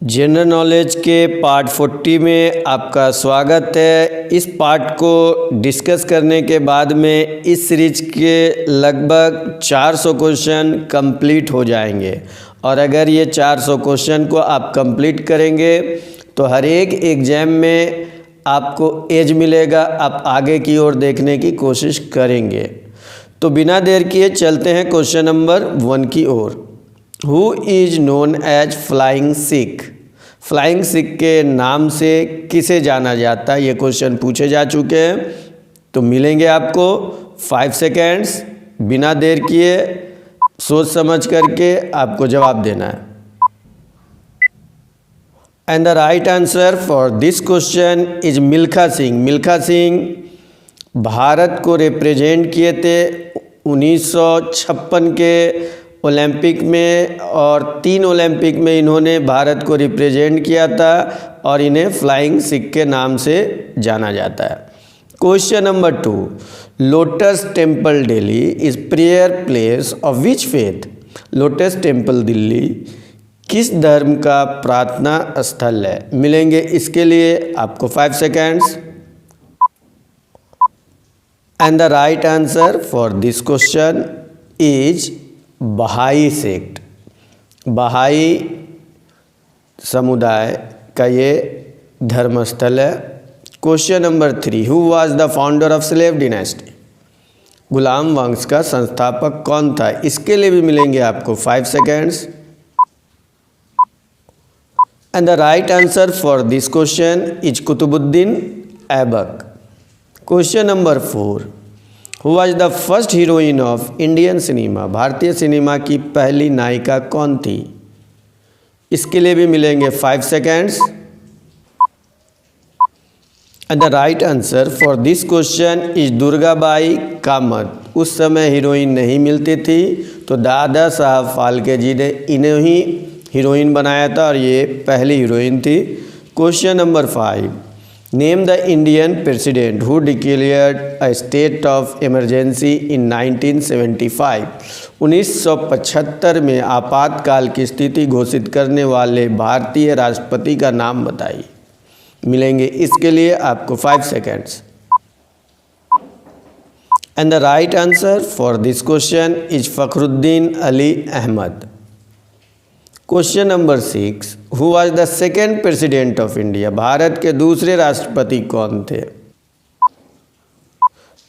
General knowledge के part 40 में आपका स्वागत है। इस पार्ट को डिस्कस करने के बाद में इस सीरीज के लगभग 400 क्वेश्चन कंप्लीट हो जाएंगे और अगर ये 400 क्वेश्चन को आप कंप्लीट करेंगे तो हर एक एग्ज़ाम में आपको एज मिलेगा, आप आगे की ओर देखने की कोशिश करेंगे। तो बिना देर किए चलते हैं क्वेश्चन नंबर 1 की ओर। Who is known as flying Sikh? Flying Sikh के नाम से किसे जाना जाता है, ये क्वेश्चन पूछे जा चुके हैं। तो मिलेंगे आपको 5 सेकेंड्स, बिना देर किए सोच समझ करके आपको जवाब देना है। And the right answer for this question is Milkha Singh. Milkha Singh Bharat को रिप्रेजेंट किए थे 1956 के ओलंपिक में और 3 ओलंपिक में इन्होंने भारत को रिप्रेजेंट किया था और इन्हें फ्लाइंग सिख के नाम से जाना जाता है। Question number 2, lotus temple Delhi is prayer place of which faith? Lotus temple Delhi किस धर्म का प्रार्थना स्थल है? मिलेंगे इसके लिए आपको 5 seconds. And the right answer for this question is Baha'i sect. Baha'i समुदाय का ये धर्मस्थल है। Question number 3, who was the founder of slave dynasty? गुलाम वंश का संस्थापक कौन था? इसके लिए भी मिलेंगे आपको 5 seconds. And the right answer for this question is Qutubuddin Aibak. Question number 4, who was the first heroine of Indian cinema? भारतीय सिनेमा की पहली नायिका कौन थी? इसके लिए भी मिलेंगे 5 seconds. And the right answer for this question is Durgabai Kamat. उस समय हीरोइन नहीं मिलती थी तो दादा साहब फाल्के जी ने इन्हें ही हीरोइन बनाया था और ये पहली हीरोइन थी। Question number 5, name the Indian president who declared a state of emergency in 1975। 1975 में आपातकाल की स्थिति घोषित करने वाले भारतीय राष्ट्रपति का नाम बताइए। मिलेंगे इसके लिए आपको 5 seconds. And the right answer for this question is Fakhruddin Ali Ahmed. Question number 6, who was the second president of India? Bharat के दूसरे राष्ट्रपति कौन थे?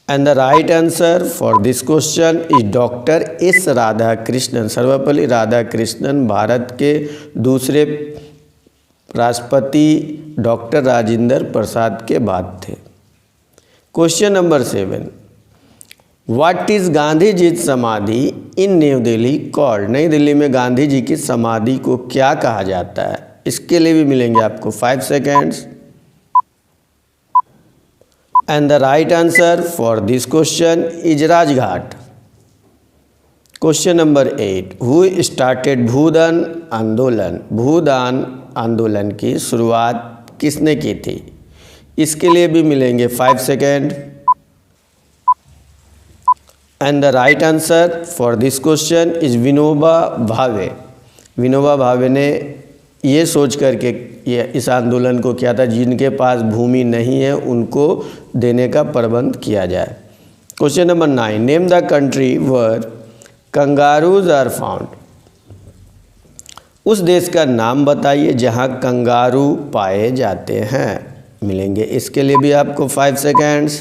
And the right answer for this question is doctor S Radhakrishnan. Sarvepalli Radhakrishnan Bharat के दूसरे राष्ट्रपति डॉक्टर राजेंद्र प्रसाद के बाद थे। Question number 7, what is Gandhi ji samadhi in new Delhi called? नई दिल्ली में गांधी जी की समाधि को क्या कहा जाता है? इसके लिए भी मिलेंगे आपको 5 seconds. And the right answer for this question is Rajghat. Question number 8, who started Bhoodan Andolan? Bhoodan आंदोलन की शुरुआत किसने की थी? इसके लिए भी मिलेंगे 5 second. And the right answer for this question is Vinoba Bhave. Vinoba Bhave ने ये सोच करके ये इस आंदोलन को किया था जिनके पास भूमि नहीं है उनको देने का प्रबंध किया जाए। Question number 9, name the country where kangaroos are found? उस देश का नाम बताइए जहां कंगारू पाए जाते हैं। मिलेंगे इसके लिए भी आपको 5 seconds.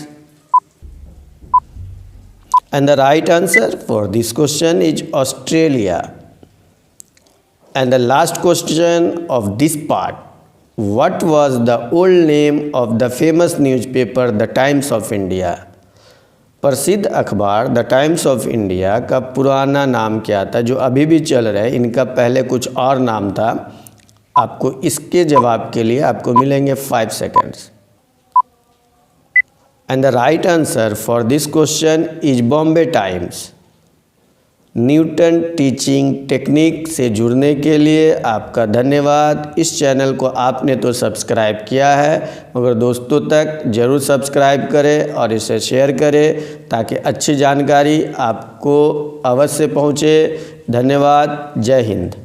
And the right answer for this question is Australia. And the last question of this part, what was the old name of the famous newspaper The Times of India? प्रसिद्ध अखबार द टाइम्स ऑफ इंडिया का पुराना नाम क्या था जो अभी भी चल रहा है? इनका पहले कुछ और नाम था। आपको इसके जवाब के लिए आपको मिलेंगे 5 seconds. And the right answer for this question is Bombay times. Newton teaching technique से जुड़ने के लिए आपका धन्यवाद। इस चैनल को आपने तो सब्सक्राइब किया है मगर दोस्तों तक ज़रूर सब्सक्राइब करें और इसे शेयर करें ताकि अच्छी जानकारी आपको अवश्य पहुँचे। धन्यवाद। जय हिंद।